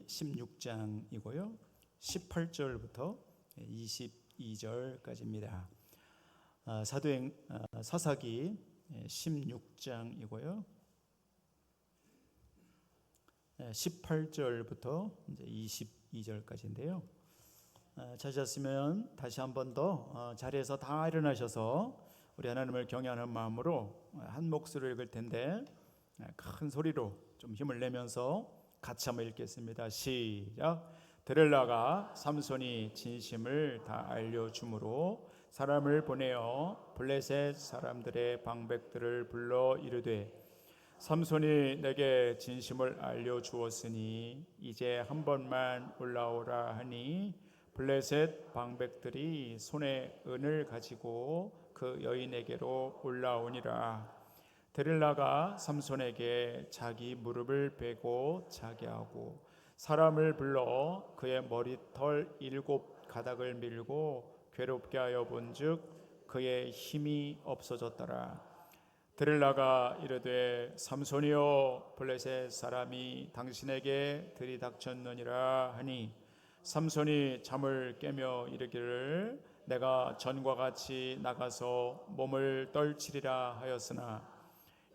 16장이고요. 18절부터 22절까지입니다. 사사기 16장이고요. 18절부터 이제 22절까지인데요. 찾으셨으면 다시 한 번 더 자리에서 다 일어나셔서 우리 하나님을 경외하는 마음으로 한 목소리로 읽을 텐데 큰 소리로 좀 힘을 내면서 같이 한번 읽겠습니다. 시작. 데렐라가 삼손이 진심을 다 알려주므로 사람을 보내어 블레셋 사람들의 방백들을 불러 이르되 삼손이 내게 진심을 알려주었으니 이제 한 번만 올라오라 하니 블레셋 방백들이 손에 은을 가지고 그 여인에게로 올라오니라. 데릴라가 삼손에게 자기 무릎을 베고 자게 하고 사람을 불러 그의 머리털 7 가닥을 밀고 괴롭게 하여 본즉 그의 힘이 없어졌더라. 데릴라가 이르되 삼손이여 블레셋 사람이 당신에게 들이닥쳤느니라 하니 삼손이 잠을 깨며 이르기를 내가 전과 같이 나가서 몸을 떨치리라 하였으나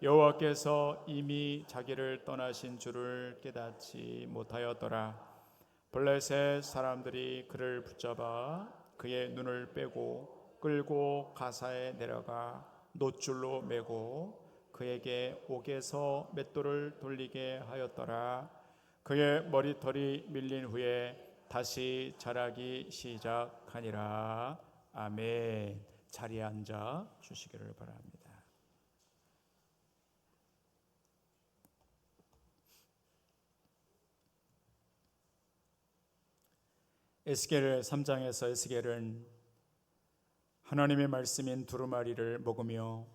여호와께서 이미 자기를 떠나신 줄을 깨닫지 못하였더라. 블레셋 사람들이 그를 붙잡아 그의 눈을 빼고 끌고 가사에 내려가 놋줄로 매고 그에게 옥에서 맷돌을 돌리게 하였더라. 그의 머리털이 밀린 후에 다시 자라기 시작하니라. 아멘. 자리에 앉아 주시기를 바랍니다. 에스겔 3장에서 에스겔은 하나님의 말씀인 두루마리를 먹으며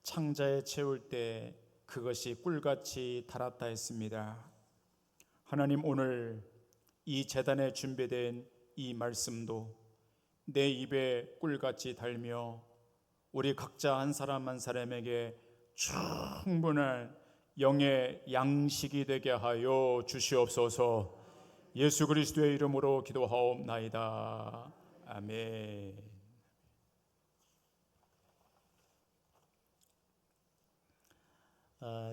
창자에 채울 때 그것이 꿀같이 달았다 했습니다. 하나님, 오늘 이 제단에 준비된 이 말씀도 내 입에 꿀같이 달며 우리 각자 한 사람 한 사람에게 충분한 영의 양식이 되게 하여 주시옵소서. 예수 그리스도의 이름으로 기도하옵나이다. 아멘.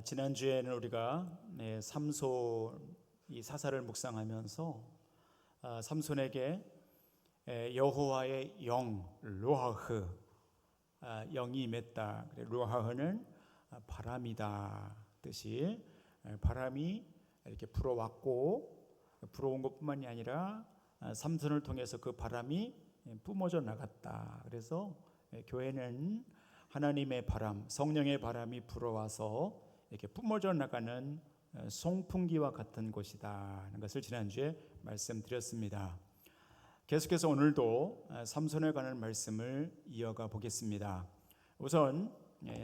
지난주에는 우리가 삼손 이 사사를 묵상하면서 삼손에게 여호와의 영 루아흐 영이 임했다. 루아흐는 바람이다 뜻이 바람이 이렇게 불어왔고 불어온 것뿐만이 아니라 삼손을 통해서 그 바람이 뿜어져 나갔다. 그래서 교회는 하나님의 바람, 성령의 바람이 불어와서 이렇게 뿜어져 나가는 송풍기와 같은 곳이다 하는 것을 지난주에 말씀드렸습니다. 계속해서 오늘도 삼손에 관한 말씀을 이어가 보겠습니다. 우선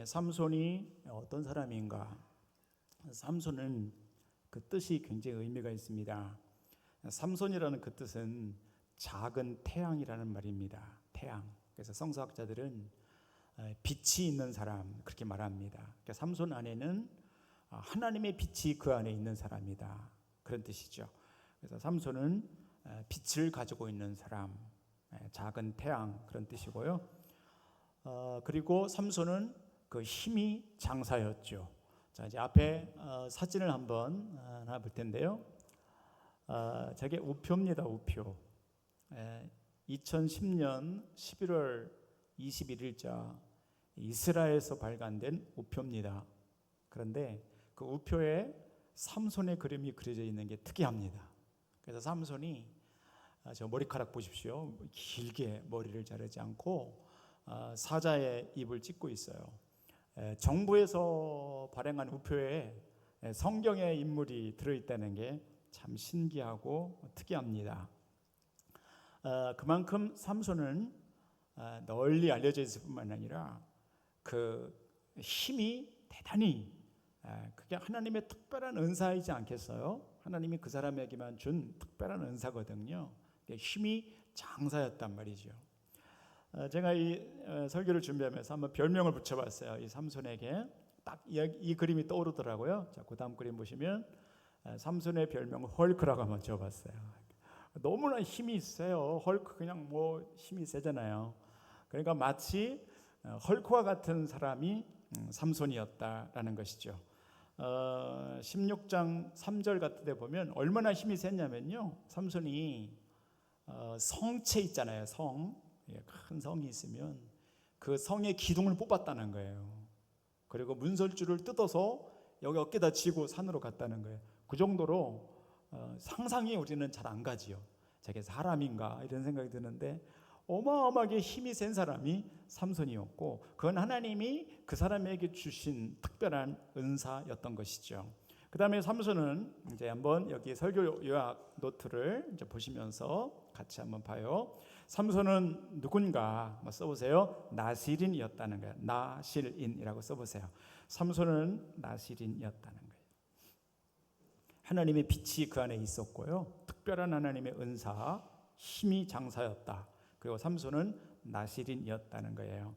삼손이 어떤 사람인가? 삼손은 그 뜻이 굉장히 의미가 있습니다. 삼손이라는 그 뜻은 작은 태양이라는 말입니다. 태양. 그래서 성서학자들은 빛이 있는 사람 그렇게 말합니다. 그러니까 삼손 안에는 하나님의 빛이 그 안에 있는 사람이다 그런 뜻이죠. 그래서 삼손은 빛을 가지고 있는 사람, 작은 태양 그런 뜻이고요. 그리고 삼손은 그 힘이 장사였죠. 자, 이제 앞에 사진을 한번 하나 볼 텐데요. 저게 우표입니다. 우표. 2010년 11월 21일자 이스라엘에서 발간된 우표입니다. 그런데 그 우표에 삼손의 그림이 그려져 있는 게 특이합니다. 그래서 삼손이 저 머리카락 보십시오. 길게 머리를 자르지 않고 사자의 입을 찢고 있어요. 정부에서 발행한 우표에 성경의 인물이 들어있다는 게 참 신기하고 특이합니다. 그만큼 삼손은 널리 알려져 있을 뿐만 아니라 그 힘이 대단히 그게 하나님의 특별한 은사이지 않겠어요? 하나님이 그 사람에게만 준 특별한 은사거든요. 힘이 장사였단 말이죠. 제가 이 설교를 준비하면서 한번 별명을 붙여봤어요. 이 삼손에게 딱 이 그림이 떠오르더라고요. 자, 그 다음 그림 보시면 삼손의 별명은 헐크라고 한번 지어봤어요. 너무나 힘이 있어요. 헐크 그냥 뭐 힘이 세잖아요. 그러니까 마치 헐크와 같은 사람이 삼손이었다라는 것이죠. 16장 3절 같은 데 보면 얼마나 힘이 셌냐면요, 삼손이 성체 있잖아요. 큰 성이 있으면 그 성의 기둥을 뽑았다는 거예요. 그리고 문설주를 뜯어서 여기 어깨다 쥐고 산으로 갔다는 거예요. 그 정도로 상상이 우리는 잘 안 가지요. 저게 사람인가 이런 생각이 드는데 어마어마하게 힘이 센 사람이 삼손이었고, 그건 하나님이 그 사람에게 주신 특별한 은사였던 것이죠. 그 다음에 삼손은 이제 한번 여기 설교 요약 노트를 이제 보시면서 같이 한번 봐요. 삼손은 누군가 써보세요. 나실인이었다는 거예요. 나실인이라고 써보세요. 삼손은 나실인이었다는 거예요. 하나님의 빛이 그 안에 있었고요. 특별한 하나님의 은사, 힘이 장사였다. 그리고 삼손은 나실인이었다는 거예요.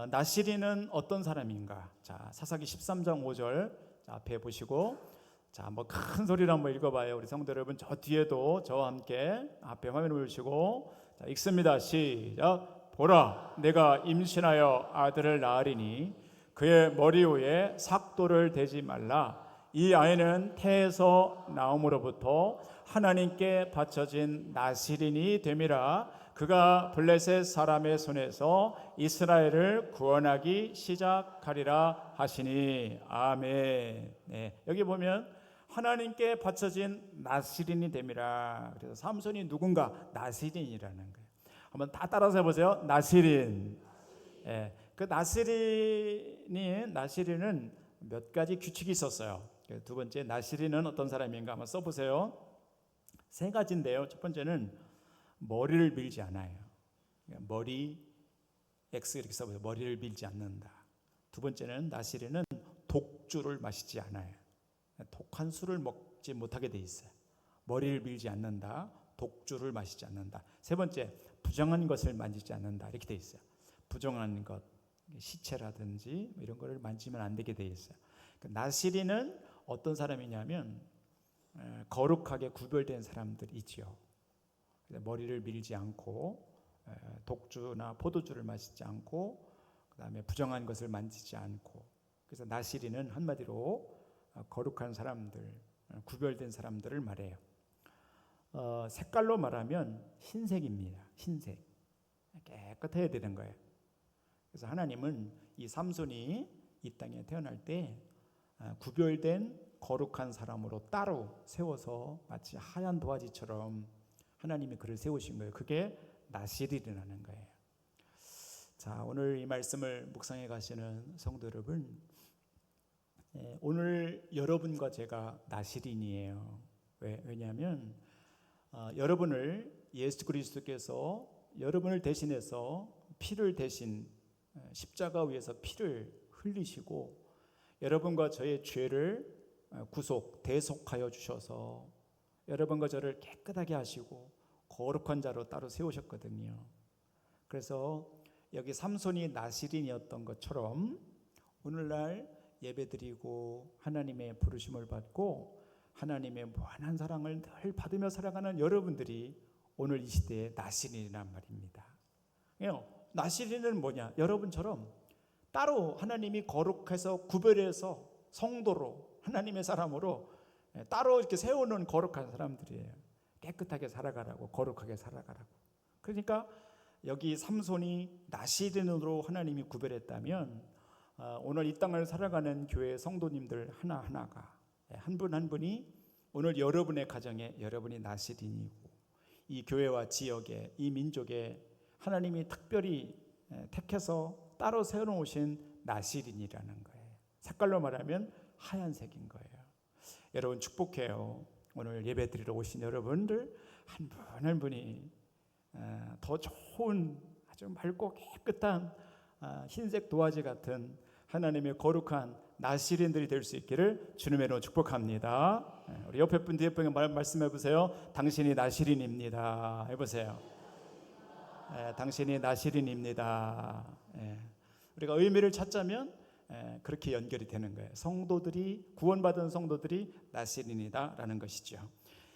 나실인은 어떤 사람인가? 자, 사사기 13장 5절 앞에 보시고, 자, 한번 큰 소리로 한번 읽어봐요. 우리 성도 여러분, 저 뒤에도 저와 함께 앞에 화면을 보시고, 자, 읽습니다. 시작. 보라, 내가 임신하여 아들을 낳으리니 그의 머리 위에 삭도를 대지 말라. 이 아이는 태에서 나옴으로부터 하나님께 바쳐진 나실인이 됨이라. 그가 블레셋 사람의 손에서 이스라엘을 구원하기 시작하리라 하시니. 아멘. 네, 여기 보면 하나님께 바쳐진 나실인이 됨이라. 그래서 삼손이 누군가? 나실인이라는 거예요. 한번 다 따라서 해보세요. 나실인. 네, 그 나실인은 몇 가지 규칙이 있었어요. 두 번째, 나실인은 어떤 사람인가 한번 써보세요. 세 가지인데요. 첫 번째는 머리를 밀지 않아요. 머리 X 이렇게 써보세요. 머리를 밀지 않는다. 두 번째는 나실인은 독주를 마시지 않아요. 독한 술을 먹지 못하게 돼 있어요. 머리를 밀지 않는다. 독주를 마시지 않는다. 세 번째, 부정한 것을 만지지 않는다. 이렇게 돼 있어요. 부정한 것, 시체라든지 이런 거를 만지면 안 되게 돼 있어요. 나실인은 어떤 사람이냐면 거룩하게 구별된 사람들이지요. 머리를 밀지 않고 독주나 포도주를 마시지 않고, 그다음에 부정한 것을 만지지 않고, 그래서 나실인은 한마디로 거룩한 사람들, 구별된 사람들을 말해요. 색깔로 말하면 흰색입니다. 흰색. 깨끗해야 되는 거예요. 그래서 하나님은 이 삼손이 이 땅에 태어날 때 구별된 거룩한 사람으로 따로 세워서 마치 하얀 도화지처럼 하나님이 그를 세우신 거예요. 그게 나실인이라는 거예요. 자, 오늘 이 말씀을 묵상해 가시는 성도 여러분, 오늘 여러분과 제가 나실인이에요. 왜냐하면 여러분을 예수 그리스도께서 여러분을 대신해서 피를 대신 십자가 위에서 피를 흘리시고 여러분과 저의 죄를 대속하여 주셔서 여러분과 저를 깨끗하게 하시고 거룩한 자로 따로 세우셨거든요. 그래서 여기 삼손이 나실인이었던 것처럼 오늘날 예배드리고 하나님의 부르심을 받고 하나님의 무한한 사랑을 늘 받으며 살아가는 여러분들이 오늘 이 시대의 나실인이란 말입니다. 나실인은 뭐냐? 여러분처럼 따로 하나님이 거룩해서 구별해서 성도로 하나님의 사람으로 따로 이렇게 세우는 거룩한 사람들이에요. 깨끗하게 살아가라고, 거룩하게 살아가라고. 그러니까 여기 삼손이 나실인으로 하나님이 구별했다면 오늘 이 땅을 살아가는 교회 성도님들 하나하나가 한 분 한 분이 오늘 여러분의 가정에 여러분이 나실인이고 이 교회와 지역에 이 민족에 하나님이 특별히 택해서 따로 세워놓으신 나실인이라는 거예요. 색깔로 말하면 하얀색인 거예요. 여러분 축복해요. 오늘 예배드리러 오신 여러분들 한 분 한 분이 더 좋은 아주 맑고 깨끗한 흰색 도화지 같은 하나님의 거룩한 나실인들이 될 수 있기를 주님의 이름으로 축복합니다. 우리 옆에 분 뒤에 분에게 말씀해 보세요. 당신이 나실인입니다. 해보세요. 당신이 나실인입니다. 우리가 의미를 찾자면 그렇게 연결이 되는 거예요. 성도들이 구원받은 성도들이 나시린이다라는 것이죠.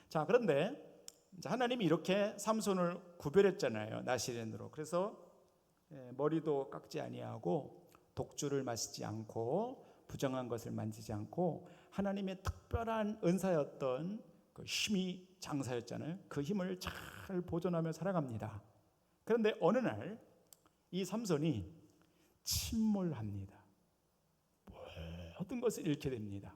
자, 그런데 하나님이 이렇게 삼손을 구별했잖아요. 나시린으로. 그래서 머리도 깎지 아니하고 독주를 마시지 않고 부정한 것을 만지지 않고 하나님의 특별한 은사였던 그 힘이 장사였잖아요. 그 힘을 잘 보존하며 살아갑니다. 그런데 어느 날 이 삼손이 침몰합니다. 모든 것을 잃게 됩니다.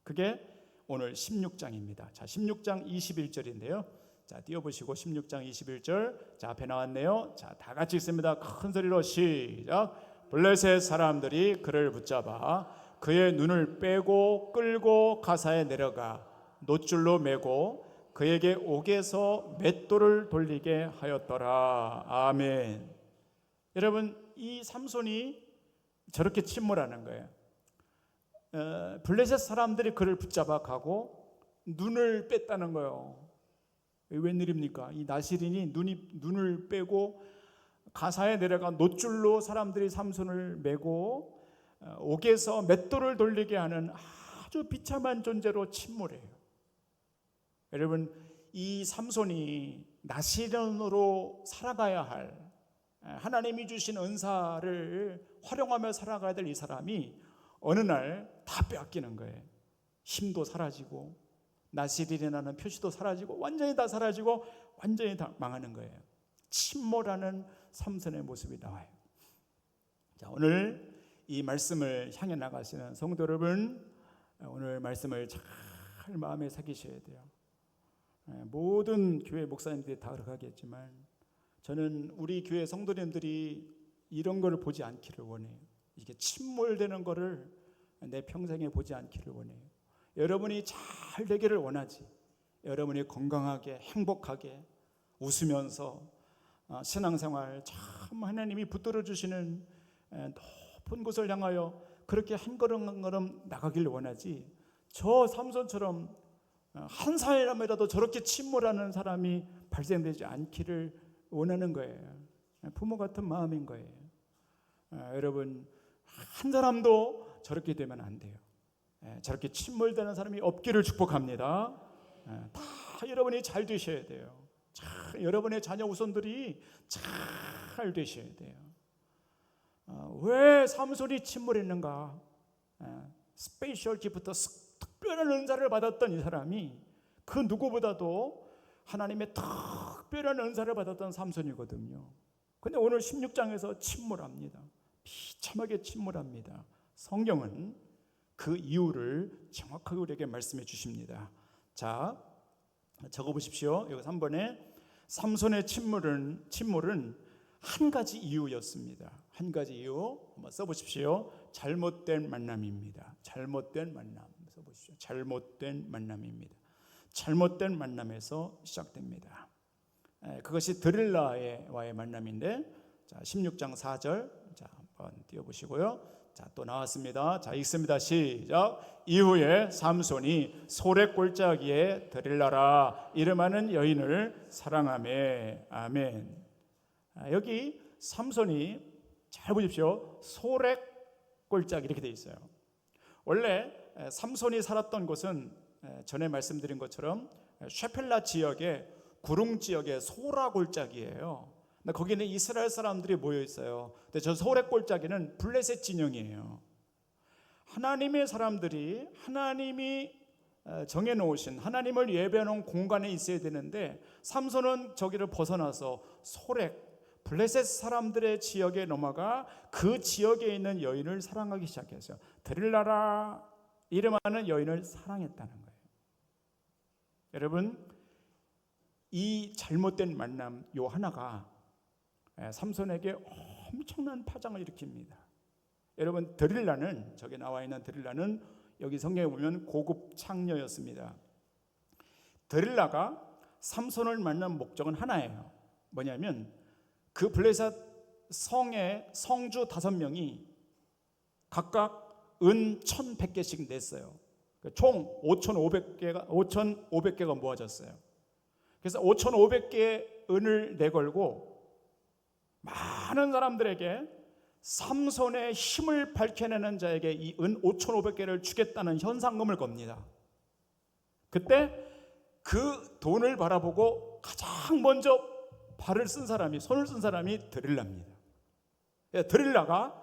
그게 오늘 16장입니다. 자, 16장 21절인데요. 자, 띄워보시고 16장 21절. 자, 앞에 나왔네요. 자, 다 같이 읽습니다. 큰 소리로 시작. 블레셋 사람들이 그를 붙잡아 그의 눈을 빼고 끌고 가사에 내려가 놋줄로 매고 그에게 옥에서 맷돌을 돌리게 하였더라. 아멘. 여러분, 이 삼손이 저렇게 침몰하는 거예요. 블레셋 사람들이 그를 붙잡아 가고 눈을 뺐다는 거예요. 웬일입니까? 이 나시린이 눈을 빼고 가사에 내려가 놋줄로 사람들이 삼손을 매고 옥에서 맷돌을 돌리게 하는 아주 비참한 존재로 침몰해요. 여러분, 이 삼손이 나시린으로 살아가야 할 하나님이 주신 은사를 활용하며 살아가야 될 이 사람이 어느 날 다 빼앗기는 거예요. 힘도 사라지고 나시린이라는 표시도 사라지고 완전히 다 사라지고 완전히 다 망하는 거예요. 침몰하는 삼손의 모습이 나와요. 자, 오늘 이 말씀을 향해 나가시는 성도 여러분, 오늘 말씀을 잘 마음에 새기셔야 돼요. 모든 교회 목사님들이 다 그러겠지만 저는 우리 교회 성도님들이 이런 걸 보지 않기를 원해요. 이게 침몰되는 거를 내 평생에 보지 않기를 원해요. 여러분이 잘 되기를 원하지. 여러분이 건강하게 행복하게 웃으면서 신앙생활 참 하나님이 붙들어 주시는 높은 곳을 향하여 그렇게 한 걸음 한 걸음 나가기를 원하지. 저 삼손처럼 한 사람이라도 저렇게 침몰하는 사람이 발생되지 않기를 원하는 거예요. 부모 같은 마음인 거예요. 여러분, 한 사람도 저렇게 되면 안 돼요. 저렇게 침몰되는 사람이 없기를 축복합니다. 다 여러분이 잘 되셔야 돼요. 여러분의 자녀 후손들이 잘 되셔야 돼요. 왜 삼손이 침몰했는가? 스페셜 기프트, 특별한 은사를 받았던 이 사람이 그 누구보다도 하나님의 특별한 은사를 받았던 삼손이거든요. 근데 오늘 16장에서 침몰합니다. 비참하게 침몰합니다. 성경은 그 이유를 정확하게 우리에게 말씀해 주십니다. 자, 적어보십시오. 여기 3번에 삼손의 침몰은 한 가지 이유였습니다. 한 가지 이유 한번 써보십시오. 잘못된 만남입니다. 잘못된 만남 써보십시오. 잘못된 만남입니다. 잘못된 만남에서 시작됩니다. 그것이 드릴라와의 만남인데, 자, 16장 4절 자, 한번 띄워보시고요. 자, 또 나왔습니다. 자, 읽습니다. 시작. 이후에 삼손이 소래 골짜기에 드릴라라 이름하는 여인을 사랑하매. 아멘. 여기 삼손이 잘 보십시오. 소래 골짜기 이렇게 돼 있어요. 원래 삼손이 살았던 곳은 전에 말씀드린 것처럼 셰펠라 지역의 구릉 지역의 소라 골짜기예요. 근데 거기는 이스라엘 사람들이 모여 있어요. 근데 저 소래 골짜기는 블레셋 진영이에요. 하나님의 사람들이 하나님이 정해놓으신 하나님을 예배하는 공간에 있어야 되는데 삼손은 저기를 벗어나서 소렉 블레셋 사람들의 지역에 넘어가 그 지역에 있는 여인을 사랑하기 시작했어요. 드릴라라 이름하는 여인을 사랑했다는 거예요. 여러분, 이 잘못된 만남 요 하나가 삼손에게 엄청난 파장을 일으킵니다. 여러분, 드릴라는 저기 나와 있는 드릴라는 여기 성경에 보면 고급 창녀였습니다. 드릴라가 삼손을 만난 목적은 하나예요. 뭐냐면 그 블레셋 성의 성주 5명이 각각 은 1,100개씩 냈어요. 총 5,500개가 모아졌어요. 그래서 5,500개의 은을 내걸고 많은 사람들에게 삼손의 힘을 밝혀내는 자에게 이 은 5,500개를 주겠다는 현상금을 겁니다. 그때 그 돈을 바라보고 가장 먼저 손을 쓴 사람이 드릴라입니다. 드릴라가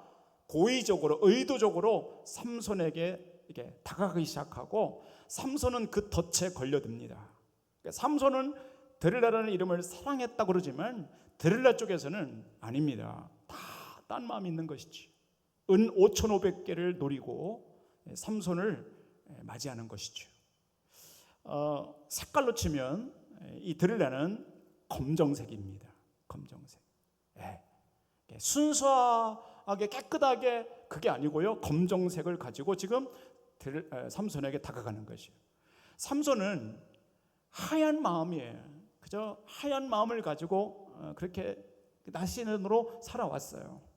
고의적으로 의도적으로 삼손에게 이게 다가가기 시작하고 삼손은 그 덫에 걸려듭니다. 삼손은 드릴라라는 이름을 사랑했다고 그러지만 드릴라 쪽에서는 아닙니다. 다 딴 마음이 있는 것이지. 은 5,500개를 노리고 삼손을 맞이하는 것이죠. 색깔로 치면 이 드릴라는 검정색입니다. 검정색. 순수하게 깨끗하게 그게 아니고요. 검정색을 가지고 지금 삼손에게 다가가는 것이에요. 삼손은 하얀 마음이에요. 그저 하얀 마음을 가지고 그렇게 나시는으로 살아왔어요.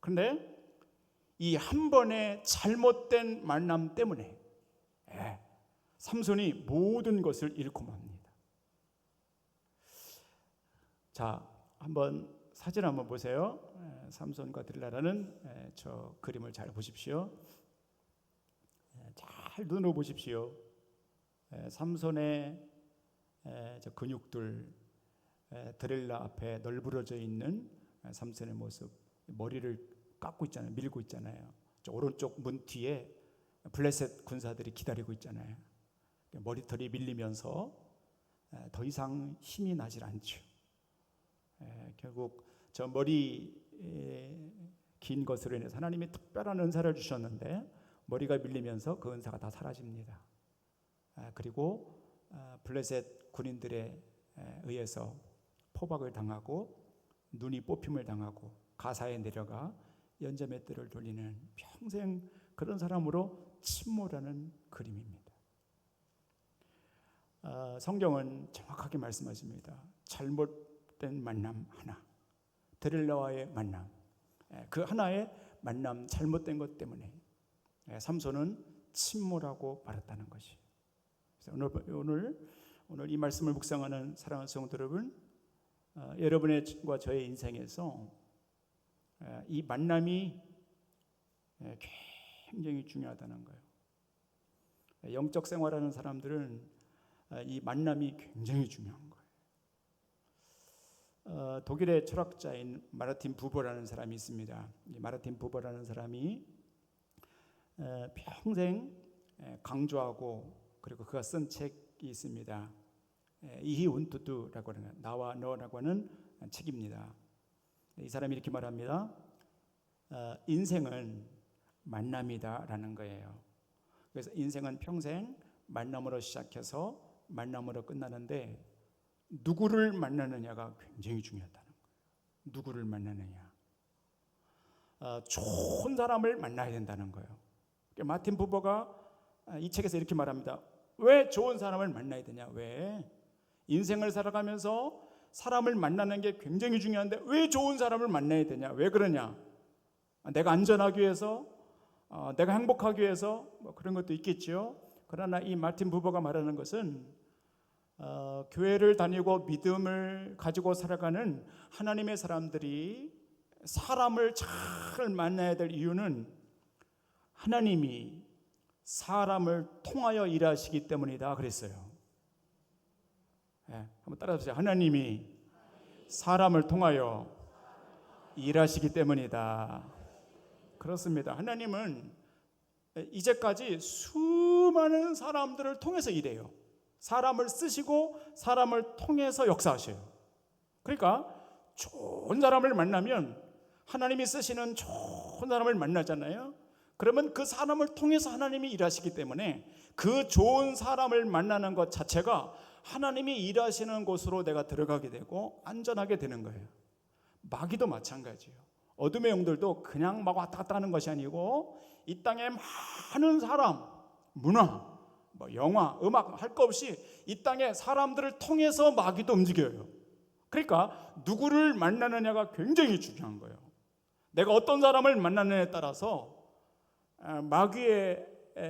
그런데 이 한 번의 잘못된 만남 때문에 삼손이 모든 것을 잃고 맙니다. 자, 사진 한번 보세요. 삼손과 들라라는 저 그림을 잘 보십시오. 잘 눈으로 보십시오. 삼손의 저 근육들, 드릴라 앞에 널브러져 있는 삼손의 모습, 머리를 깎고 있잖아요. 밀고 있잖아요. 저 오른쪽 문 뒤에 블레셋 군사들이 기다리고 있잖아요. 머리털이 밀리면서 더 이상 힘이 나질 않죠. 결국 저 머리 긴 것으로 인해서 하나님이 특별한 은사를 주셨는데 머리가 밀리면서 그 은사가 다 사라집니다. 그리고 블레셋 군인들에 의해서 포박을 당하고 눈이 뽑힘을 당하고 가사에 내려가 연자맷돌을 돌리는 평생 그런 사람으로 침몰하는 그림입니다. 성경은 정확하게 말씀하십니다. 잘못된 만남 하나, 드릴라와의 만남, 그 하나의 만남, 잘못된 것 때문에 삼손은 침몰하고 말았다는 것이. 오늘 이 말씀을 묵상하는 사랑하는 성도 여러분, 여러분과 저의 인생에서 이 만남이 굉장히 중요하다는 거예요. 영적 생활하는 사람들은 이 만남이 굉장히 중요한 거예요. 독일의 철학자인 마르틴 부버라는 사람이 있습니다. 이 마르틴 부버라는 사람이 평생 강조하고 그리고 그가 쓴 책이 있습니다. 이히 운투두라고 하는 나와 너라고 하는 책입니다. 이 사람이 이렇게 말합니다. 인생은 만남이다라는 거예요. 그래서 인생은 평생 만남으로 시작해서 만남으로 끝나는데 누구를 만나느냐가 굉장히 중요하다는 거예요. 누구를 만나느냐. 좋은 사람을 만나야 된다는 거예요. 마틴 부버가 이 책에서 이렇게 말합니다. 왜 좋은 사람을 만나야 되냐? 왜? 인생을 살아가면서 사람을 만나는 게 굉장히 중요한데 왜 좋은 사람을 만나야 되냐? 왜 그러냐? 내가 안전하기 위해서, 내가 행복하기 위해서 뭐 그런 것도 있겠죠. 그러나 이 마틴 부버가 말하는 것은 교회를 다니고 믿음을 가지고 살아가는 하나님의 사람들이 사람을 잘 만나야 될 이유는 하나님이 사람을 통하여 일하시기 때문이다 그랬어요. 한번 따라해보세요. 하나님이 사람을 통하여 일하시기 때문이다. 그렇습니다. 하나님은 이제까지 수많은 사람들을 통해서 일해요. 사람을 쓰시고 사람을 통해서 역사하셔요. 그러니까 좋은 사람을 만나면 하나님이 쓰시는 좋은 사람을 만나잖아요. 그러면 그 사람을 통해서 하나님이 일하시기 때문에 그 좋은 사람을 만나는 것 자체가 하나님이 일하시는 곳으로 내가 들어가게 되고 안전하게 되는 거예요. 마귀도 마찬가지예요. 어둠의 영들도 그냥 막 왔다 갔다 하는 것이 아니고 이 땅에 많은 사람, 문화, 뭐 영화, 음악 할 거 없이 이 땅에 사람들을 통해서 마귀도 움직여요. 그러니까 누구를 만나느냐가 굉장히 중요한 거예요. 내가 어떤 사람을 만나느냐에 따라서 마귀의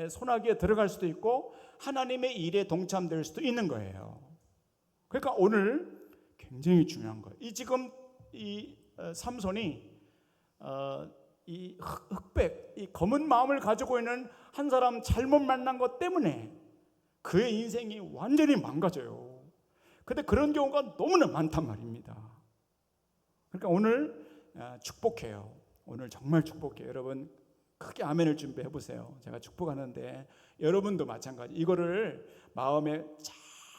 손아귀에 들어갈 수도 있고 하나님의 일에 동참될 수도 있는 거예요. 그러니까 오늘 굉장히 중요한 거예요. 지금 이 삼손이 이 흑백, 이 검은 마음을 가지고 있는 한 사람 잘못 만난 것 때문에 그의 인생이 완전히 망가져요. 근데 그런 경우가 너무나 많단 말입니다. 그러니까 오늘 축복해요. 오늘 정말 축복해요. 여러분 크게 아멘을 준비해 보세요. 제가 축복하는데 여러분도 마찬가지. 이거를 마음에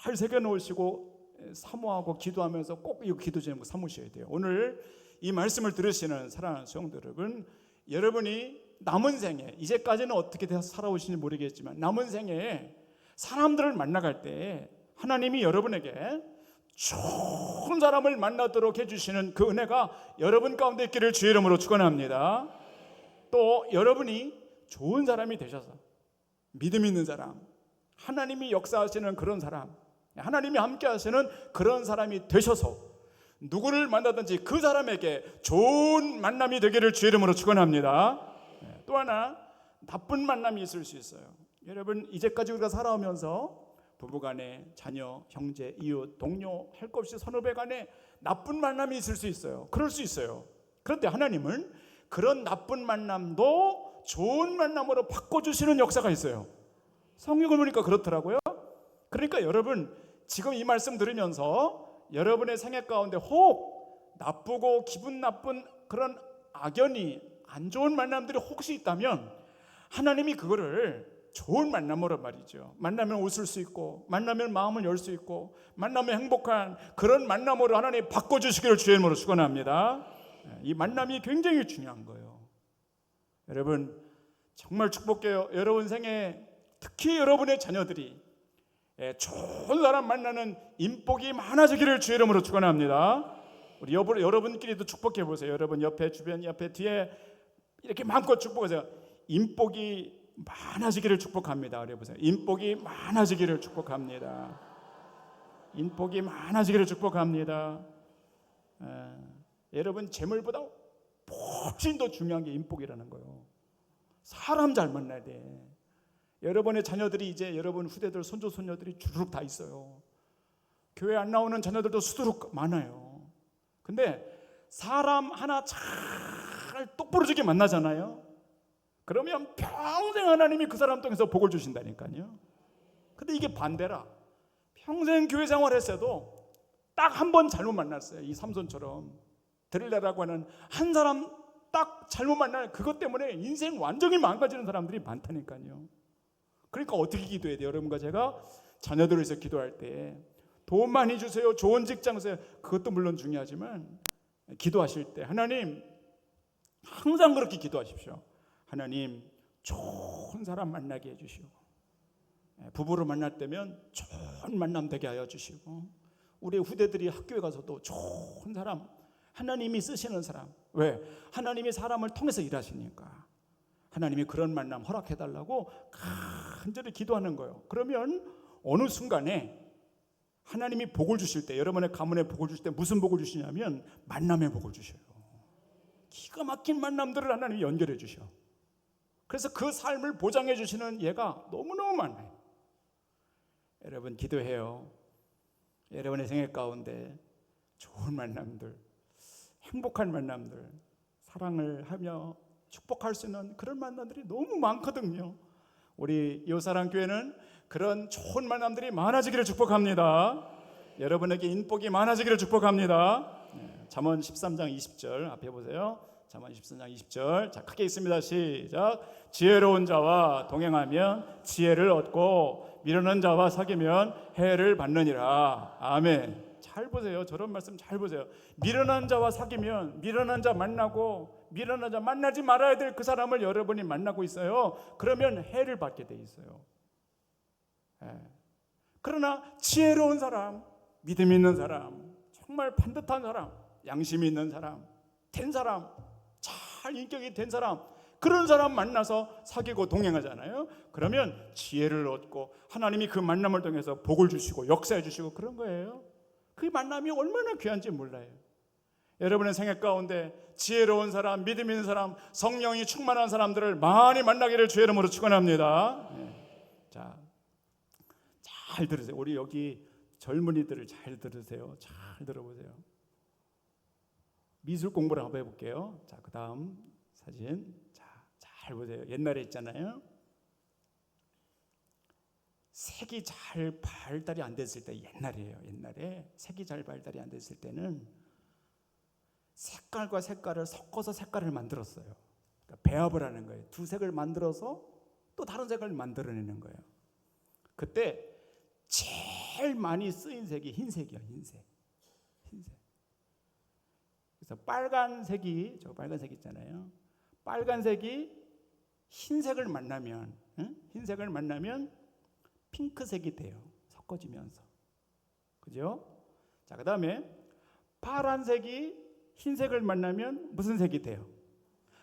잘 새겨 놓으시고 사모하고 기도하면서 꼭 이 기도 제목 삼으셔야 돼요. 오늘 이 말씀을 들으시는 사랑하는 성도 여러분, 여러분이 남은 생에, 이제까지는 어떻게 살아오시는지 모르겠지만 남은 생에 사람들을 만나갈 때 하나님이 여러분에게 좋은 사람을 만나도록 해주시는 그 은혜가 여러분 가운데 있기를 주의 이름으로 축원합니다. 또 여러분이 좋은 사람이 되셔서 믿음 있는 사람, 하나님이 역사하시는 그런 사람, 하나님이 함께 하시는 그런 사람이 되셔서 누구를 만나든지 그 사람에게 좋은 만남이 되기를 주의 이름으로 축원합니다. 또 하나 나쁜 만남이 있을 수 있어요. 여러분 이제까지 우리가 살아오면서 부부간에, 자녀, 형제, 이웃, 동료 할 것 없이 선후배 간에 나쁜 만남이 있을 수 있어요. 그럴 수 있어요. 그런데 하나님은 그런 나쁜 만남도 좋은 만남으로 바꿔주시는 역사가 있어요. 성경을 보니까 그렇더라고요. 그러니까 여러분 지금 이 말씀 들으면서 여러분의 생애 가운데 혹 나쁘고 기분 나쁜 그런 악연이 안 좋은 만남들이 혹시 있다면 하나님이 그거를 좋은 만남으로 말이죠. 만나면 웃을 수 있고 만나면 마음을 열 수 있고 만나면 행복한 그런 만남으로 하나님 바꿔주시기를 주의 이름으로 축원합니다. 이 만남이 굉장히 중요한 거예요. 여러분 정말 축복해요. 여러분 생에 특히 여러분의 자녀들이 좋은 사람 만나는 인복이 많아지기를 주의 이름으로 축원합니다. 우리 여러분끼리도 축복해 보세요. 여러분 옆에 주변 옆에 뒤에 이렇게 마음껏 축복하세요. 인복이 많아지기를 축복합니다. 그래 보세요. 인복이 많아지기를 축복합니다. 인복이 많아지기를 축복합니다. 여러분 재물보다 훨씬 더 중요한 게 인복이라는 거예요. 사람 잘 만나야 돼. 여러분의 자녀들이 이제 여러분 후대들 손주 손녀들이 주르륵 다 있어요. 교회 안 나오는 자녀들도 수두룩 많아요. 근데 사람 하나 잘 똑부러지게 만나잖아요. 그러면 평생 하나님이 그 사람 통해서 복을 주신다니까요. 근데 이게 반대라. 평생 교회 생활했어도 딱 한 번 잘못 만났어요. 이 삼손처럼 드릴라라고 하는 한 사람 딱 잘못 만나는 그것 때문에 인생 완전히 망가지는 사람들이 많다니까요. 그러니까 어떻게 기도해야 돼요? 여러분과 제가 자녀들을 위해서 기도할 때 돈 많이 주세요, 좋은 직장 주세요, 그것도 물론 중요하지만 기도하실 때 하나님 항상 그렇게 기도하십시오. 하나님 좋은 사람 만나게 해주시고 부부를 만날 때면 좋은 만남 되게 하여 주시고 우리 후대들이 학교에 가서도 좋은 사람, 하나님이 쓰시는 사람. 왜? 하나님이 사람을 통해서 일하시니까 하나님이 그런 만남 허락해달라고 간절히 기도하는 거예요. 그러면 어느 순간에 하나님이 복을 주실 때, 여러분의 가문에 복을 주실 때 무슨 복을 주시냐면 만남의 복을 주셔요. 기가 막힌 만남들을 하나님이 연결해 주셔. 그래서 그 삶을 보장해 주시는 예가 너무너무 많아요. 여러분 기도해요. 여러분의 생애 가운데 좋은 만남들, 행복한 만남들, 사랑을 하며 축복할 수 있는 그런 만남들이 너무 많거든요. 우리 요사랑교회는 그런 좋은 만남들이 많아지기를 축복합니다. 여러분에게 인복이 많아지기를 축복합니다. 잠언 13장 20절 앞에 보세요. 잠언 13장 20절. 자, 크게 읽습니다. 시작. 지혜로운 자와 동행하면 지혜를 얻고 미련한 자와 사귀면 해를 받느니라. 아멘. 잘 보세요. 저런 말씀 잘 보세요. 미련한 자와 사귀면, 미련한 자 만나고 미련한 자 만나지 말아야 될 그 사람을 여러분이 만나고 있어요. 그러면 해를 받게 돼 있어요. 그러나 지혜로운 사람, 믿음 있는 사람, 정말 반듯한 사람, 양심 있는 사람, 된 사람, 잘 인격이 된 사람, 그런 사람 만나서 사귀고 동행하잖아요. 그러면 지혜를 얻고 하나님이 그 만남을 통해서 복을 주시고 역사해 주시고 그런 거예요. 그 만남이 얼마나 귀한지 몰라요. 여러분의 생애 가운데 지혜로운 사람, 믿음 있는 사람, 성령이 충만한 사람들을 많이 만나기를 주의 이름으로 축원합니다. 자, 잘 들으세요. 우리 여기 젊은이들을 잘 들으세요. 잘 들어보세요. 미술 공부를 한번 해볼게요. 자, 그 다음 사진. 자, 잘 보세요. 옛날에 있잖아요. 색이 잘 발달이 안 됐을 때, 옛날이에요. 옛날에 색이 잘 발달이 안 됐을 때는 색깔과 색깔을 섞어서 색깔을 만들었어요. 그러니까 배합을 하는 거예요. 두 색을 만들어서 또 다른 색을 만들어내는 거예요. 그때 제일 많이 쓰인 색이 흰색이야. 흰색. 그래서 빨간색이, 저 빨간색 있잖아요. 빨간색이 흰색을 만나면, 흰색을 만나면 핑크색이 돼요. 섞어지면서. 그죠? 자, 그 다음에 파란색이 흰색을 만나면 무슨 색이 돼요?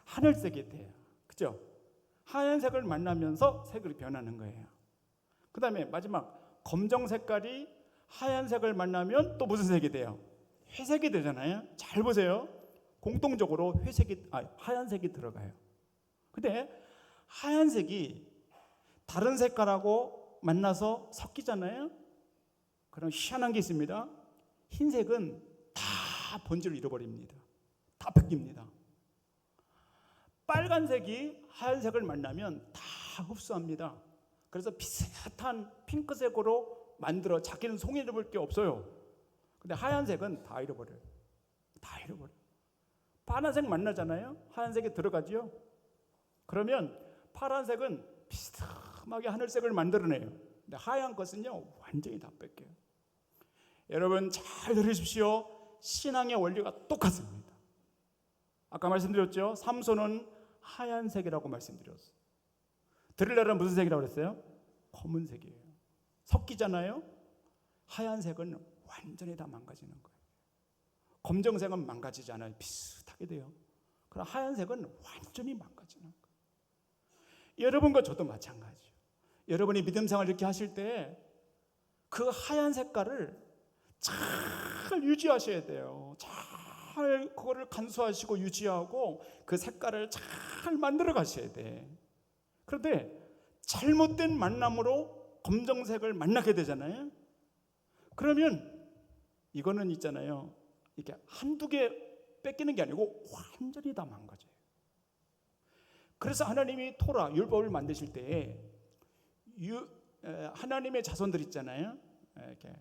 하늘색이 돼요. 그죠? 하얀색을 만나면서 색으로 변하는 거예요. 그 다음에 마지막 검정 색깔이 하얀색을 만나면 또 무슨 색이 돼요? 회색이 되잖아요. 잘 보세요. 공통적으로 하얀색이 들어가요. 근데 하얀색이 다른 색깔하고 만나서 섞이잖아요. 그럼 희한한 게 있습니다. 흰색은 다 본질을 잃어버립니다. 다 뺏깁니다. 빨간색이 하얀색을 만나면 다 흡수합니다. 그래서 비슷한 핑크색으로 만들어 자기는 송해를 게 없어요. 근데 하얀색은 다 잃어버려요. 다 잃어버려요. 파란색 만나잖아요. 하얀색이 들어가죠. 그러면 파란색은 비스듬하게 하늘색을 만들어내요. 근데 하얀 것은요, 완전히 다 뺏겨요. 여러분 잘 들으십시오. 신앙의 원리가 똑같습니다. 아까 말씀드렸죠. 삼손은 하얀색이라고 말씀드렸어요. 들으려면 무슨 색이라고 그랬어요? 검은색이에요. 섞이잖아요. 하얀색은 완전히 다 망가지는 거예요. 검정색은 망가지지 않아요. 비슷하게 돼요. 그럼 하얀색은 완전히 망가지는 거예요. 여러분과 저도 마찬가지예요. 여러분이 믿음 생활 이렇게 하실 때 그 하얀 색깔을 잘 유지하셔야 돼요. 잘 그거를 간수하시고 유지하고 그 색깔을 잘 만들어 가셔야 돼. 그런데 잘못된 만남으로 검정색을 만나게 되잖아요. 그러면 이거는 있잖아요. 이렇게 한두 개 뺏기는 게 아니고 완전히 다 망가져요. 그래서 하나님이 토라, 율법을 만드실 때 하나님의 자손들 있잖아요. 이렇게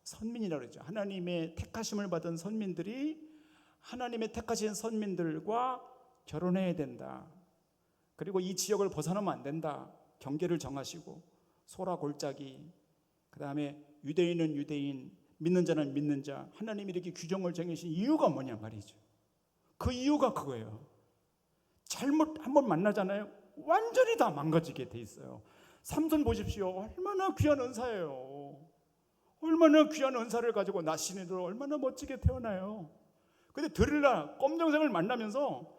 선민이라고 그러죠. 하나님의 택하심을 받은 선민들이 하나님의 택하신 선민들과 결혼해야 된다. 그리고 이 지역을 벗어나면 안 된다. 경계를 정하시고 소라 골짜기, 그 다음에 유대인은 유대인, 믿는 자는 믿는 자, 하나님이 이렇게 규정을 정해주신 이유가 뭐냐 말이죠. 그 이유가 그거예요. 잘못 한번 만나잖아요. 완전히 다 망가지게 돼 있어요. 삼손 보십시오. 얼마나 귀한 은사예요. 얼마나 귀한 은사를 가지고 나신이들 얼마나 멋지게 태어나요. 근데 들으라 검정색을 만나면서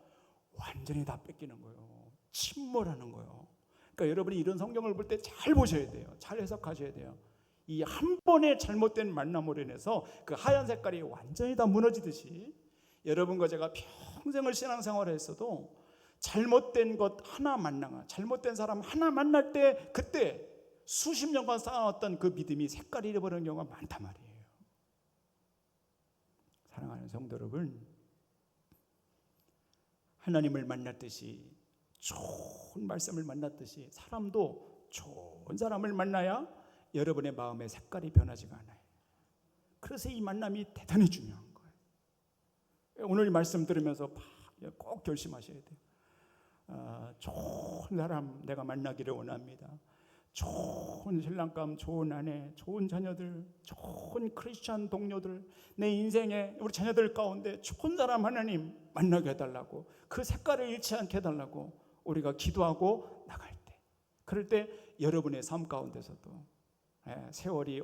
완전히 다 뺏기는 거예요. 침몰하는 거예요. 그러니까 여러분이 이런 성경을 볼 때 잘 보셔야 돼요. 잘 해석하셔야 돼요. 이 한 번의 잘못된 만남으로 인해서 그 하얀 색깔이 완전히 다 무너지듯이 여러분과 제가 평생을 신앙생활을 했어도 잘못된 것 하나 만나가, 잘못된 사람 하나 만날 때 그때 수십 년간 쌓아왔던 그 믿음이 색깔이 잃어버리는 경우가 많단 말이에요. 사랑하는 성도 여러분, 하나님을 만났듯이 좋은 말씀을 만났듯이 사람도 좋은 사람을 만나야 여러분의 마음의 색깔이 변하지가 않아요. 그래서 이 만남이 대단히 중요한 거예요. 오늘 말씀 들으면서 꼭 결심하셔야 돼요. 좋은 사람 내가 만나기를 원합니다. 좋은 신랑감, 좋은 아내, 좋은 자녀들, 좋은 크리스찬 동료들, 내 인생에 우리 자녀들 가운데 좋은 사람 하나님 만나게 해달라고, 그 색깔을 잃지 않게 해달라고 우리가 기도하고 나갈 때, 그럴 때 여러분의 삶 가운데서도 세월이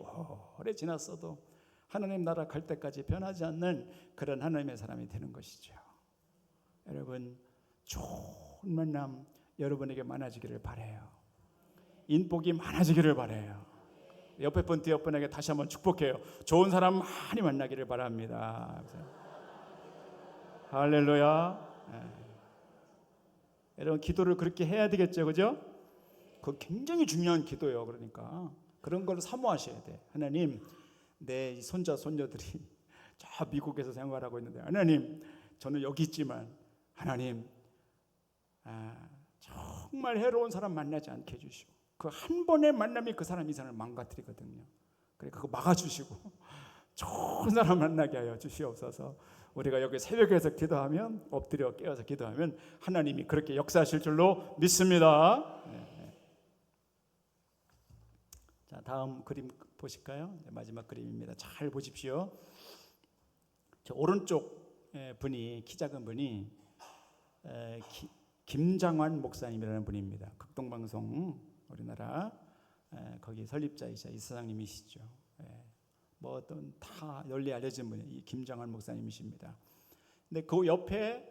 오래 지났어도 하나님 나라 갈 때까지 변하지 않는 그런 하나님의 사람이 되는 것이죠. 여러분, 좋은 만남 여러분에게 많아지기를 바라요. 인복이 많아지기를 바라요. 옆에 분 뒤에 분에게 다시 한번 축복해요. 좋은 사람 많이 만나기를 바랍니다. 할렐루야. 여러분 기도를 그렇게 해야 되겠죠, 그죠? 그 굉장히 중요한 기도예요. 그러니까 그런 걸 사모하셔야 돼. 하나님, 내 손자 손녀들이 저 미국에서 생활하고 있는데 하나님, 저는 여기 있지만 하나님, 정말 해로운 사람 만나지 않게 해주시고, 그 한 번의 만남이 그 사람 인생을 망가뜨리거든요. 그래 그거 막아주시고 좋은 사람 만나게 하여 주시옵소서. 우리가 여기 새벽에서 기도하면, 엎드려 깨어서 기도하면 하나님이 그렇게 역사하실 줄로 믿습니다. 자, 다음 그림 보실까요? 마지막 그림입니다. 잘 보십시오. 저 오른쪽 분이, 키 작은 분이 김장환 목사님이라는 분입니다. 극동방송 우리나라 거기 설립자이자 이사장님이시죠. 뭐 어떤 다 널리 알려진 분이 이 김장환 목사님이십니다. 근데 그 옆에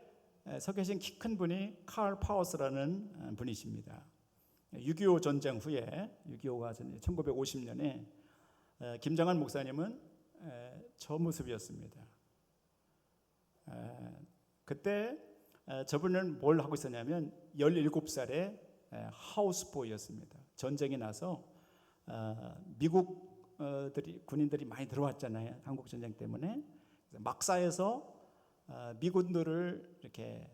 서 계신 키 큰 분이 칼 파워스라는 분이십니다. 6.25 전쟁 후에, 6.25가 1950년에 김장환 목사님은 저 모습이었습니다. 그때 저분은 뭘 하고 있었냐면 17살의 하우스보이였습니다. 전쟁이 나서 미국 군인들이 많이 들어왔잖아요. 한국 전쟁 때문에. 막사에서 미군들을 이렇게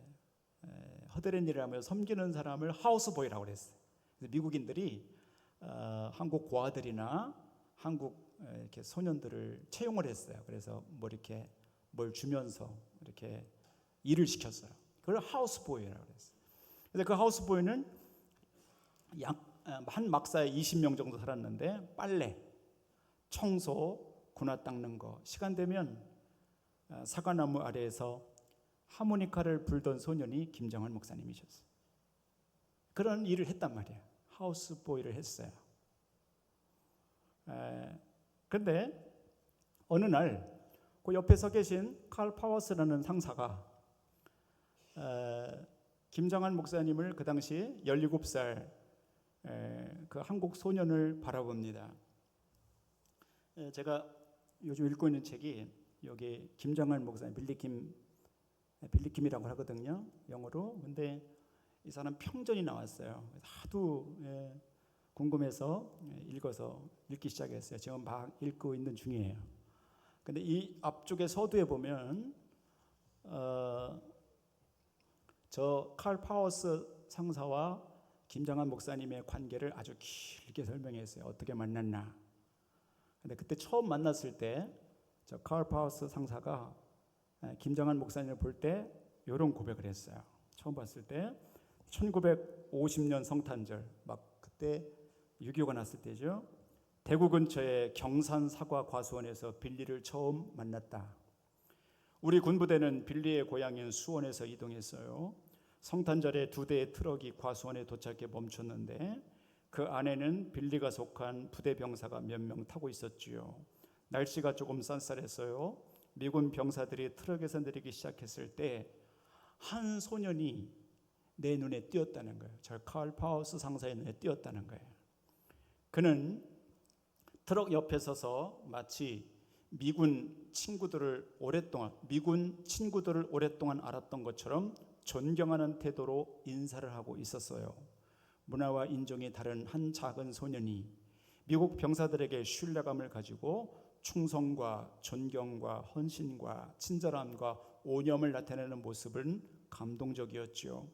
허드렛 일을 하며 섬기는 사람을 하우스보이라고 그랬어요. 그래서 미국인들이 한국 고아들이나 한국 이렇게 소년들을 채용을 했어요. 그래서 뭐 이렇게 뭘 주면서 이렇게 일을 시켰어요. 그걸 하우스보이라고 그랬어요. 그래서 그 하우스보이는 한 막사에 20명 정도 살았는데, 빨래, 청소, 군화 닦는 거, 시간 되면 사과나무 아래에서 하모니카를 불던 소년이 김장환 목사님이셨어요. 그런 일을 했단 말이에요. 하우스보이를 했어요. 그런데 어느 날 그 옆에 서 계신 칼 파워스라는 상사가 김장환 목사님을, 그 당시 17살 그 한국 소년을 바라봅니다. 제가 요즘 읽고 있는 책이, 여기 김장환 목사님, 빌리킴이라고 하거든요, 영어로. 근데 이 사람 평전이 나왔어요. 하도 궁금해서 읽어서 읽기 시작했어요. 지금 막 읽고 있는 중이에요. 근데 이 앞쪽에 서두에 보면 저 칼 파워스 상사와 김장환 목사님의 관계를 아주 길게 설명했어요. 어떻게 만났나. 근데 그때 처음 만났을 때 저 칼 파워스 상사가 김장환 목사님을 볼 때 이런 고백을 했어요. 처음 봤을 때 1950년 성탄절, 막 그때 6.25가 났을 때죠. 대구 근처의 경산 사과 과수원에서 빌리를 처음 만났다. 우리 군부대는 빌리의 고향인 수원에서 이동했어요. 성탄절에 2대의 트럭이 과수원에 도착해 멈췄는데 그 안에는 빌리가 속한 부대 병사가 몇 명 타고 있었지요. 날씨가 조금 쌀쌀했어요. 미군 병사들이 트럭에서 내리기 시작했을 때 한 소년이 내 눈에 띄었다는 거예요. 저 칼 파워스 상사의 눈에 띄었다는 거예요. 그는 트럭 옆에 서서 마치 미군 친구들을 오랫동안 알았던 것처럼 존경하는 태도로 인사를 하고 있었어요. 문화와 인종이 다른 한 작은 소년이 미국 병사들에게 신뢰감을 가지고 충성과 존경과 헌신과 친절함과 오념을 나타내는 모습은 감동적이었지요.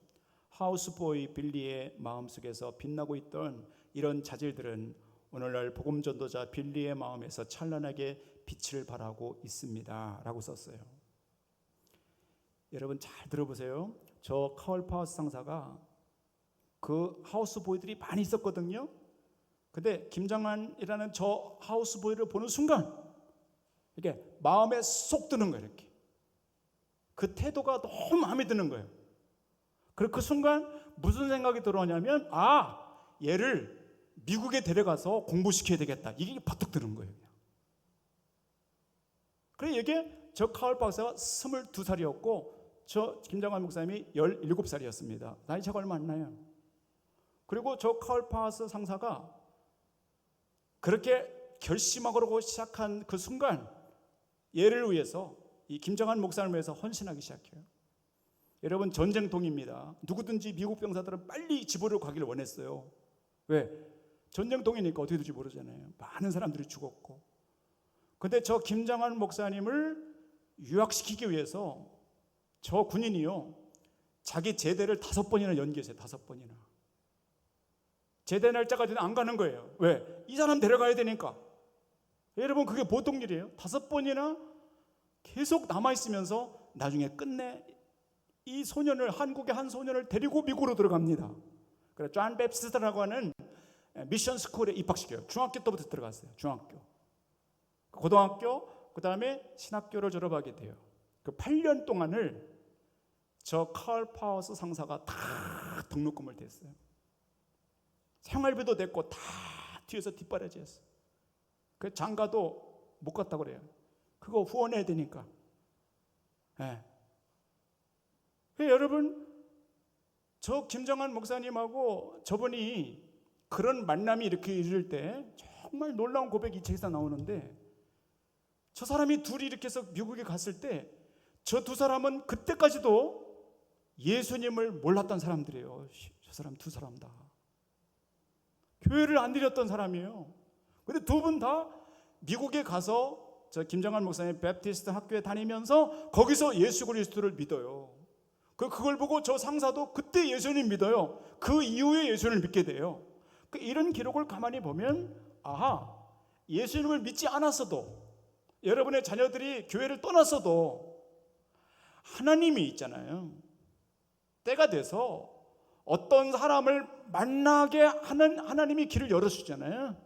하우스보이 빌리의 마음속에서 빛나고 있던 이런 자질들은 오늘날 복음전도자 빌리의 마음에서 찬란하게 빛을 발하고 있습니다 라고 썼어요. 여러분 잘 들어보세요. 저 칼 파워스 상사가 그 하우스보이들이 많이 있었거든요. 근데 김장환이라는 저 하우스보이를 보는 순간 이게 마음에 쏙 드는 거예요. 이렇게 그 태도가 너무 마음에 드는 거예요. 그리고 그 순간 무슨 생각이 들어오냐면, 얘를 미국에 데려가서 공부시켜야 되겠다, 이게 버뜩 드는 거예요. 그래, 이게 저 칼 박사가 22살이었고 저 김장환 목사님이 17살이었습니다. 나이 차가 얼마 안 나요. 그리고 저 칼 파워스 상사가 그렇게 결심하고 시작한 그 순간 얘를 위해서, 이 김장환 목사님을 위해서 헌신하기 시작해요. 여러분, 전쟁통입니다. 누구든지 미국 병사들은 빨리 집으로 가기를 원했어요. 왜? 전쟁통이니까 어떻게 될지 모르잖아요. 많은 사람들이 죽었고. 근데 저 김장환 목사님을 유학시키기 위해서 저 군인이요, 자기 제대를 5번이나 연기했어요. 5번이나. 제대 날짜까지는 안 가는 거예요. 왜? 이 사람 데려가야 되니까. 여러분, 그게 보통 일이에요. 5번이나 계속 남아있으면서 나중에 끝내 이 소년을, 한국의 한 소년을 데리고 미국으로 들어갑니다. 그래서 존 베프티스트라고 하는 미션 스쿨에 입학시켜요. 중학교 때부터 들어갔어요. 중학교, 고등학교, 그 다음에 신학교를 졸업하게 돼요. 그 8년 동안을 저 칼 파워스 상사가 다 등록금을 댔어요. 생활비도 냈고 다 뒤에서 뒷바라지였어요. 그 장가도 못 갔다 그래요. 그거 후원해야 되니까. 네. 여러분, 저 김정한 목사님하고 저분이 그런 만남이 이렇게 이룰 때 정말 놀라운 고백이 이 책에서 나오는데, 저 사람이 둘이 이렇게 해서 미국에 갔을 때 저 두 사람은 그때까지도 예수님을 몰랐던 사람들이에요. 저 사람 두 사람 다 교회를 안 드렸던 사람이에요. 근데 두 분 다 미국에 가서 저 김정한 목사님 베프티스트 학교에 다니면서 거기서 예수 그리스도를 믿어요. 그걸 보고 저 상사도 그때 예수님 믿어요. 그 이후에 예수를 믿게 돼요. 이런 기록을 가만히 보면, 아하, 예수님을 믿지 않았어도, 여러분의 자녀들이 교회를 떠났어도 하나님이 있잖아요. 때가 돼서 어떤 사람을 만나게 하는 하나님이 길을 열어주잖아요.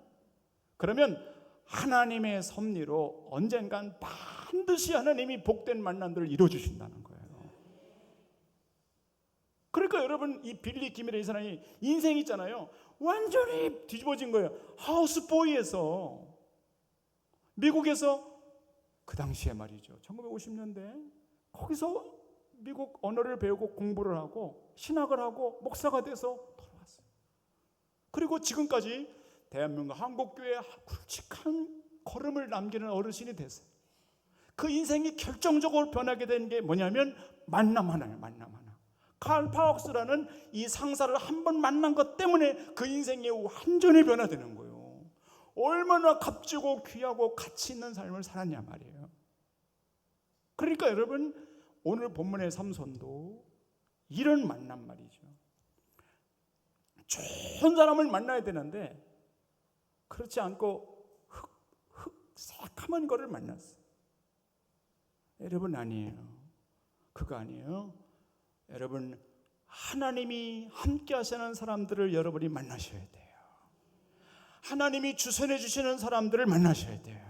그러면 하나님의 섭리로 언젠간 반드시 하나님이 복된 만남들을 이루어주신다는 거예요. 그러니까 여러분, 이 빌리 김이라는 이 사람이 인생이 있잖아요. 완전히 뒤집어진 거예요. 하우스보이에서 미국에서, 그 당시에 말이죠, 1950년대 거기서 미국 언어를 배우고 공부를 하고 신학을 하고 목사가 돼서 돌아왔어요. 그리고 지금까지 대한민국 한국교회에 굵직한 걸음을 남기는 어르신이 됐어요. 그 인생이 결정적으로 변하게 된 게 뭐냐면 만남 하나예요. 만남 하나. 칼 파웍스라는 이 상사를 한 번 만난 것 때문에 그 인생이 완전히 변화되는 거예요. 얼마나 값지고 귀하고 가치 있는 삶을 살았냐 말이에요. 그러니까 여러분, 오늘 본문의 삼손도 이런 만남 말이죠. 좋은 사람을 만나야 되는데 그렇지 않고 새카만 거를 만났어요. 여러분, 아니에요. 그거 아니에요. 여러분, 하나님이 함께 하시는 사람들을 여러분이 만나셔야 돼요. 하나님이 주선해 주시는 사람들을 만나셔야 돼요.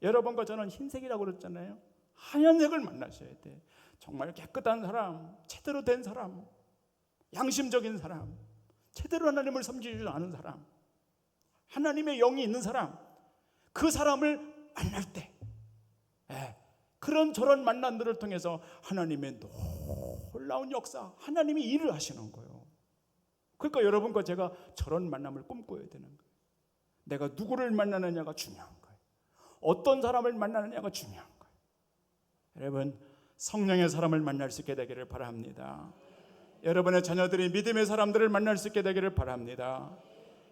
여러분과 저는 흰색이라고 그랬잖아요. 하얀색을 만나셔야 돼. 정말 깨끗한 사람, 제대로 된 사람, 양심적인 사람, 제대로 하나님을 섬기지 않은 사람, 하나님의 영이 있는 사람, 그 사람을 만날 때, 그런 저런 만남들을 통해서 하나님의 놀라운 역사, 하나님이 일을 하시는 거예요. 그러니까 여러분과 제가 저런 만남을 꿈꿔야 되는 거예요. 내가 누구를 만나느냐가 중요한 거예요. 어떤 사람을 만나느냐가 중요한 거예요. 여러분, 성령의 사람을 만날 수 있게 되기를 바랍니다. 여러분의 자녀들이 믿음의 사람들을 만날 수 있게 되기를 바랍니다.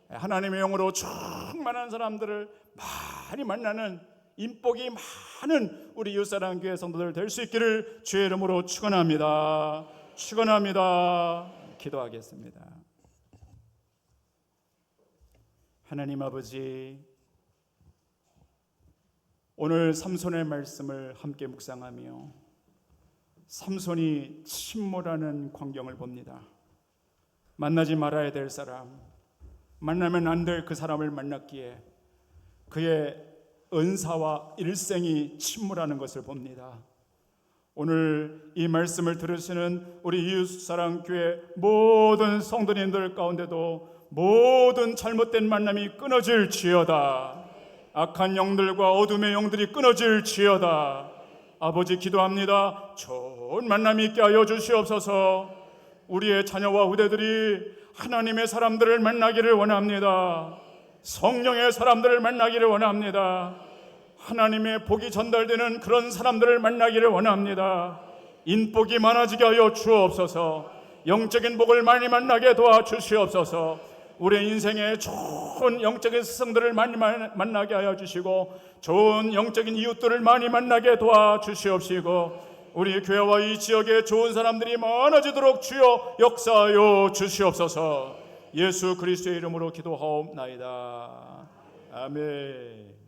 하나님의 영으로 충만한 사람들을 많이 만나는 인복이 많은 우리 이웃사랑 교회 성도들 될 수 있기를 주의 이름으로 축원합니다. 축원합니다. 기도하겠습니다. 하나님 아버지, 오늘 삼손의 말씀을 함께 묵상하며 삼손이 침몰하는 광경을 봅니다. 만나지 말아야 될 사람, 만나면 안 될 그 사람을 만났기에 그의 은사와 일생이 침몰하는 것을 봅니다. 오늘 이 말씀을 들으시는 우리 이웃사랑교회 모든 성도님들 가운데도 모든 잘못된 만남이 끊어질지어다. 악한 영들과 어둠의 영들이 끊어질지어다. 아버지, 기도합니다. 좋은 만남이 있게 하여 주시옵소서. 우리의 자녀와 후대들이 하나님의 사람들을 만나기를 원합니다. 성령의 사람들을 만나기를 원합니다. 하나님의 복이 전달되는 그런 사람들을 만나기를 원합니다. 인복이 많아지게 하여 주옵소서. 영적인 복을 많이 만나게 도와주시옵소서. 우리 인생에 좋은 영적인 스승들을 많이 만나게 하여 주시고 좋은 영적인 이웃들을 많이 만나게 도와주시옵시고 우리 교회와 이 지역에 좋은 사람들이 많아지도록 주여 역사하여 주시옵소서. 예수 그리스도의 이름으로 기도하옵나이다. 아멘.